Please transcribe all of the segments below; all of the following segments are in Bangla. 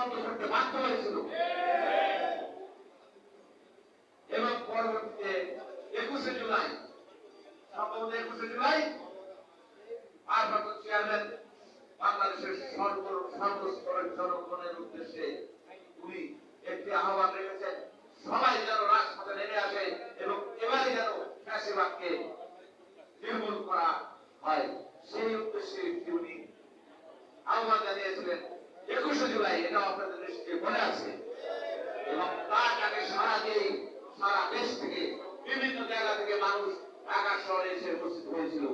বন্ধ করতে বাধ্য হয়েছিল এবং পরবর্তীতে 21শে জুলাই সম্ভবত 21শে জুলাই ভারপ্রাপ্ত চেয়ারম্যান বাংলাদেশের সর্বস্তরের জনগণের উদ্দেশ্যে উনি একটি আহ্বান রেখেছেন, সবাই যেন রাজপথে নেমে আসে এবং এবারে যেন ফ্যাসিবাদকে নির্মূল করা হয়, সেই উদ্দেশ্যে উনি আহ্বান জানিয়েছিলেন 21শে জুলাই। এটা আপনাদের নিশ্চয়ই মনে আছে। এবং তার আগে সারা দেশ থেকে বিভিন্ন জায়গা থেকে মানুষ ঢাকা শহরে এসে উপস্থিত হয়েছিল।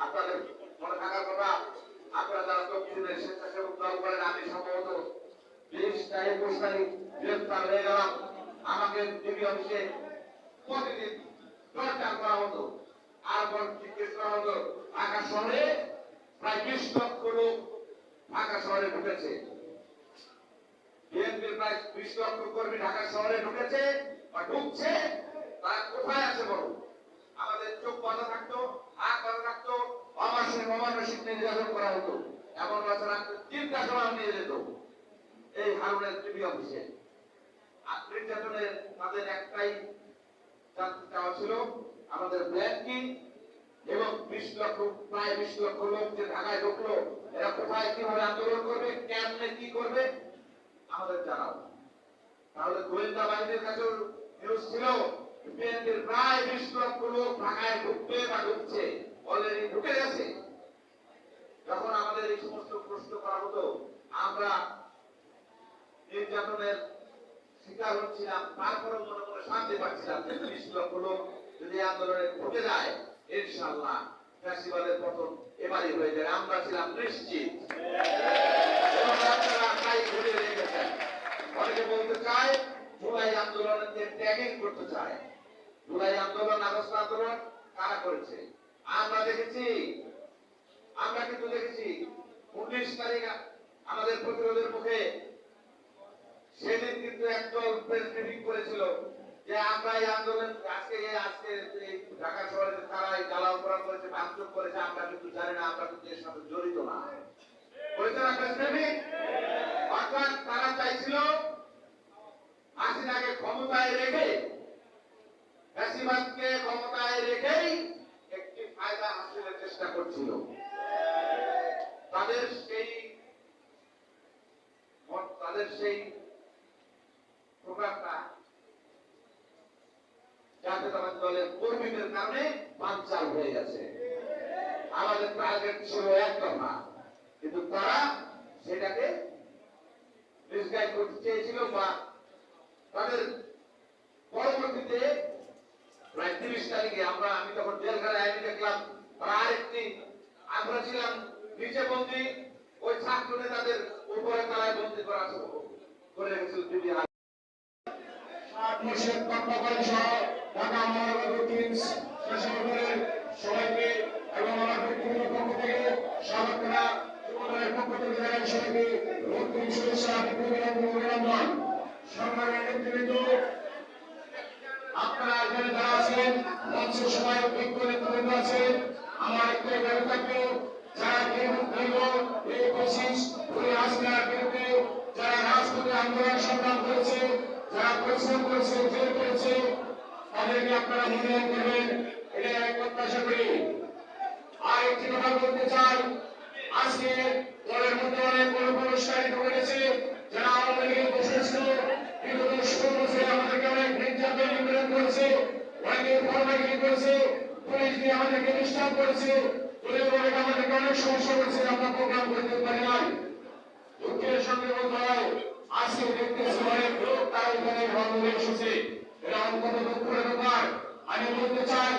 আপনাদের মনে থাকার কথা, আপনারা যারা দক্ষিণের স্বেচ্ছাসেবক দল করেন, আমি সম্ভবত 20-21 তারিখ গ্রেফতার হয়ে গেলাম। আমাকে ডিবি অফিসে প্রতিদিন টর্চার করা হতো, আর জিজ্ঞেস করা হতো ঢাকা শহরে প্রায় 20 লক্ষ লোক ঢাকা শহরে ঢুকেছে, বিএনপির প্রায় 20 লক্ষ কর্মী ঢাকা শহরে ঢুকেছে বা ঢুকছে, তারা কোথায় আছে বলো? আমাদের চোখ বাঁধা থাকতো, হাত বাঁধা থাকতো, অমানসিক নির্যাতন করা হতো। এমন বছর চিন্তা করা নিয়ে যেত এই হারুনের টিভি অফিসে। আর নির্যাতনের তাদের একটাই জানতে চাওয়া ছিল আমাদের ব্ল্যাক কি এবং প্রায় 20 লক্ষ লোক যে ঢাকায় ঢুকলো, এরা কোথায় কিভাবে আন্দোলন করবে, কেমনে কি করবে আমাদের জানাও। তাহলে গোয়েন্দা বাহিনীর কাছে নিউজ ছিল বিএনপির প্রায় 20 লক্ষ লোক ঢাকায় ঢুকবে বা ঢুকছে, অলরেডি ঢুকে গেছে। যখন আমাদের এই সমস্ত প্রশ্ন করা হতো, আমরা নির্যাতনের শিকার হচ্ছিলাম, তারপরে মনে মনে শান্তি পাচ্ছিলাম যে 20 লক্ষ লোক যদি আন্দোলনে ঢুকে যায়, ইনশাআল্লাহ ফ্যাসিবাদের পতন এবারই হয়ে যাবে, আমরা ছিলাম নিশ্চিত। অনেকে বলতে চায় জুলাই আন্দোলনের ট্যাগিং করতে চায়। জুলাই আন্দোলন, আগস্ট আন্দোলন কারা করেছে? আমরা দেখেছি, আমরা কিন্তু দেখেছি 19 তারিখ আমাদের প্রতিরোধের মুখে সেদিন কিন্তু একদল প্রেস ব্রিফিং করেছিল যে আমরা এই আন্দোলন আজকে ঢাকা শহরে তারা এই জ্বালাও করা করেছে, ভাঙচুর করেছে, আমরা কিন্তু জানি না, আমরা কিন্তু এর সাথে জড়িত না। করেছে না প্রেস ব্রিফিং? অর্থাৎ তারা চাইছিল হাসিনাকে ক্ষমতায় রেখে, ফ্যাসিবাদকে ক্ষমতায় রেখেই একটি ফায়দা হাসিলের চেষ্টা করছিল। তাদের সেই প্রোগ্রামটা জাতীয়তাবাদী দলের কর্মীদের কারণে বানচাল হয়ে গেছে। আমাদের টার্গেট ছিল একতরফা, কিন্তু তারা সেটাকে মিসগাইড করতে চেয়েছিল বা তাদের পরবর্তীতে প্রায় 30 তারিখে আমি তখন জেলখানায় আমি দেখলাম তারা আরেকটি, আমরা ছিলাম নিচে বন্দী, ওই ছাত্র নেতাদের উপরে তারায় বন্দী করে রেখেছিল দিদি ঢাকা মহানগর দক্ষিণ স্বেচ্ছাসেবকের সবাইকে এবং আমার ব্যক্তিগত পক্ষ থেকে সাবেকরা যুবদলের পক্ষ থেকে জানাই সবাইকে রক্তিম শুভেচ্ছা অভিনন্দন। সংগ্রামের নেতৃবৃন্দ, আপনারা এখানে যারা আছেন, মঞ্চ সবাই অভিজ্ঞ নেতৃবৃন্দ আছেন, আমার একটাই দাবি থাকবে, যারা এই 25 হাসিনার বিরুদ্ধে যারা রাজপথে আন্দোলন সংগ্রাম করেছে, যারা পরিশ্রম করেছে, জেল করেছে, তাদেরকে আপনারা মূল্যায়ন করবেন, এটা আমি প্রত্যাশা করি। আর একটি কথা বলতে চাই, আজকে দলের মধ্যে অনেক বড় পুরস্কারী ঢুকে গেছে, যারা আওয়ামী লীগের বসেছিল, বিগত 16 বছরে আমাদেরকে অনেক নির্যাতন নিপীড়ন করেছে, অনেকে ফরমালিটি করেছে, পুলিশ দিয়ে আমাদেরকে ডিস্টার্ব করেছে, আমাদেরকে অনেক সমস্যা করেছে, আমরা প্রোগ্রাম করতে পারি নাই। দুঃখের সঙ্গে বলতে হয়, আজকে দেখতেছি অনেক লোক তারা এখানে ভ্রমণে এসেছে, এটা অন্তত দুঃখের ব্যাপার। আমি বলতে চাই,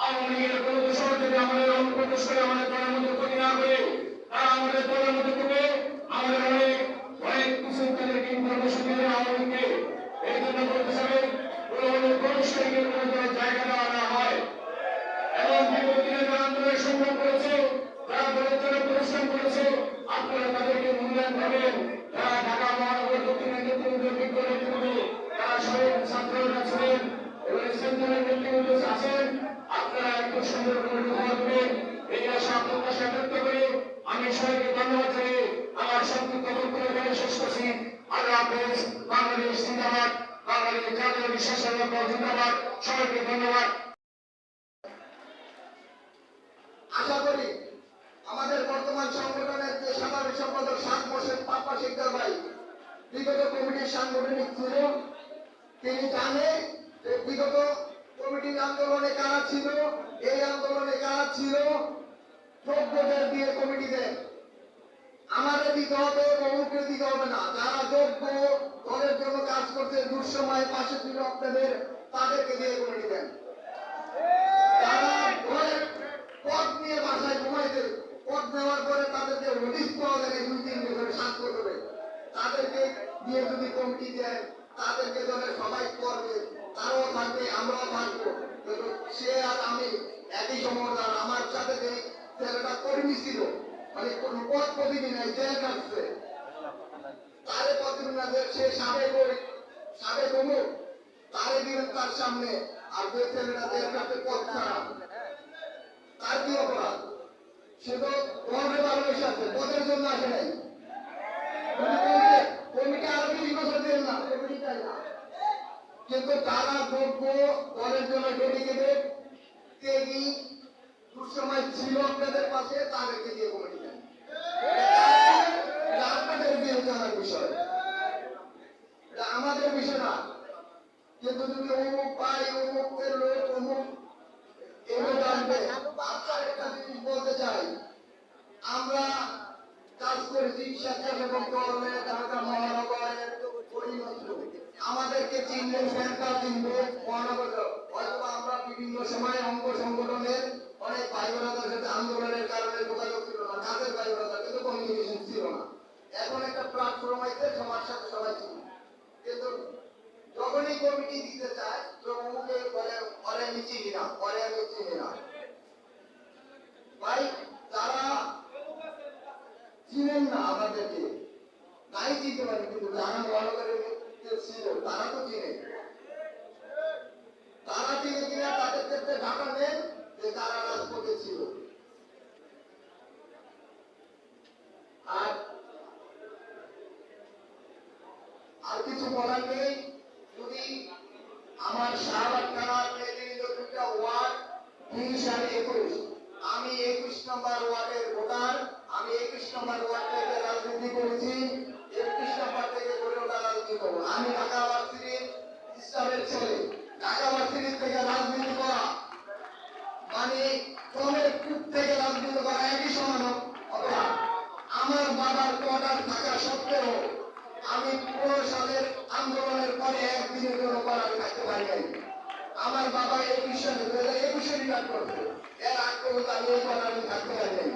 আওয়ামী লীগের কোনো দোষর যদি আমাদের অনুপ্রবেশ করে আমাদের দলের মধ্যে ক্ষতি না করে, তারা আমাদের দলের মধ্যে থেকে আমাদের অনেক কিছু তাদেরকে ইনফরমেশন দেবে আওয়ামী লীগকে। এই জন্য বলতে চাই, পুরোহিতকে কোনো জায়গা দেওয়া না হয় এবং বিগত দিনে যারা আন্দোলনের সংগ্রাম করেছে, যারা দলের জন্য পরিশ্রম করেছে, আপনারা তাদেরকে মূল্যায়ন করবেন। যারা ঢাকা মহানগর দক্ষিণের নেতৃবৃন্দ, বিজ্ঞ নেতৃবৃন্দ, তারা শহীদ ছাত্ররা ছিলেন এবং সেন্টারের নেতৃবৃন্দ আছেন, আপনারা একটু সুন্দর করে ব্যবহার করবেন, এই আশা প্রত্যাশা ব্যক্ত করে আমি সবাইকে ধন্যবাদ জানিয়ে আমার সংক্ষিপ্ত বক্তব্য শেষ করছি। আল্লাহ জিন্দাবাদ। সবাইকে ধন্যবাদ। আশা করি আমাদের বর্তমান সংগঠনের যে সাধারণ সম্পাদক 7 বছর পাপা শিকদার ভাই বিগত কমিটির সাংগঠনিক ছিল, তিনি জানে যে বিগত কমিটির আন্দোলনে কারা ছিল, এই আন্দোলনে কারা ছিল। যোগ্যদের দিয়ে কমিটি দেন, আমাদের দিতে হবে, অমুককে দিতে হবে না। যারা যোগ্য, দলের জন্য কাজ করতে দুঃসময় পাশে ছিল আপনাদের, তাদেরকে দিয়ে কমিটি দেন। যারা পদ নিয়ে বাসায় ঘুমাইতে, পদ নেওয়ার পরে তাদেরকে হদিস পাওয়া যায় 2-3 বছরে 7 বছরে, তাদেরকে দিয়ে যদি কমিটি দেয়, তাদেরকে দলের সবাই করবে, তারাও থাকবে, আমরাও থাকবো। কিন্তু সে আর আমি একই সমাধান। আমার সাথে যে ছেলেটা কর্মী ছিল, মানে কোন পদ পদবি নাই, জেল কাটছে, তারে পদবি না দেয়, সে সাবেক অমুক, তারে দিলেন তার সামনে। আর যে ছেলেটা জেল কাটছে পদ ছাড়া, তার কি অপরাধ? সে তো গর্বে ভালোবেসে আছে, পদের জন্য আসে নাই। কমিটি আরো 20 বছর দেন না, কমিটি চাই না। কিন্তু তারা যোগ্য, দলের জন্য ডেডিকেটেড, ত্যাগী, দুঃসময় ছিল আপনাদের পাশে, তাদেরকে দিয়ে কমিটি দেন। এটা আপনাদের বিবেচনার বিষয়, এটা আমাদের বিষয় না। কিন্তু যদি অমুক পাই, অমুকের লোক, অমুক এগুলো জানবে। আপনার একটা জিনিস বলতে চাই, আমরা কাজ করেছি স্বেচ্ছাসেবক দলে, ঢাকা মহানগরের পরিণত। আমাদেরকে চিনলে সরকার চিনবে, মহানগর হয়তো আমরা বিভিন্ন সময় অঙ্গ সংগঠনের অনেক ভাই বোনদের সাথে আন্দোলনের কারণে যোগাযোগ ছিল না, কাজের ভাই বোনদের কিন্তু কমিউনিকেশন ছিল না। এখন একটা প্ল্যাটফর্ম হয়েছে, সবার সাথে সবাই ছিল। কিন্তু যখনই কমিটি দিতে চায়, অমুকে বলে পরে আমি চিনি না, পরে আমি চিনি না। ভাই যারা চিনেন না আমাদেরকে, নাই চিনতে পারে, কিন্তু যারা মহানগরের ছিল তারা তো চিনে। তারা চিনে কিনা তাদের ক্ষেত্রে ঢাকা নেন যে তারা রাজপথে ছিল। আর কিছু বলার নেই। যদি আমার শাহবাগ থানার নেতৃত্ব 2টা ওয়ার্ড 20 আর 21, আমি 21 নম্বর ওয়ার্ডের ভোটার। আমি 21 নম্বর ওয়ার্ড থেকে রাজনীতি করেছি, 21 নম্বর থেকে গড়ে ওঠা রাজনীতি করবো। আমি ঢাকা ভার্সিটির ইসলামের ছেলে। ঢাকা ভার্সিটির থেকে রাজনীতি করা মানে জলের কূপ থেকে রাজনীতি করা একই সমান অপরাধ। আমার বাবার কোয়ার্টার থাকা সত্ত্বেও আমি 15 সালের আন্দোলনের পরে একদিনের জন্য কোয়ার্টারে থাকতে পারি নাই। আমার বাবা 21 সালে 2021 রিটায়ার করছে, এর আগ পর্যন্ত আমি এই কোয়ার্টারে থাকতে পারি নাই।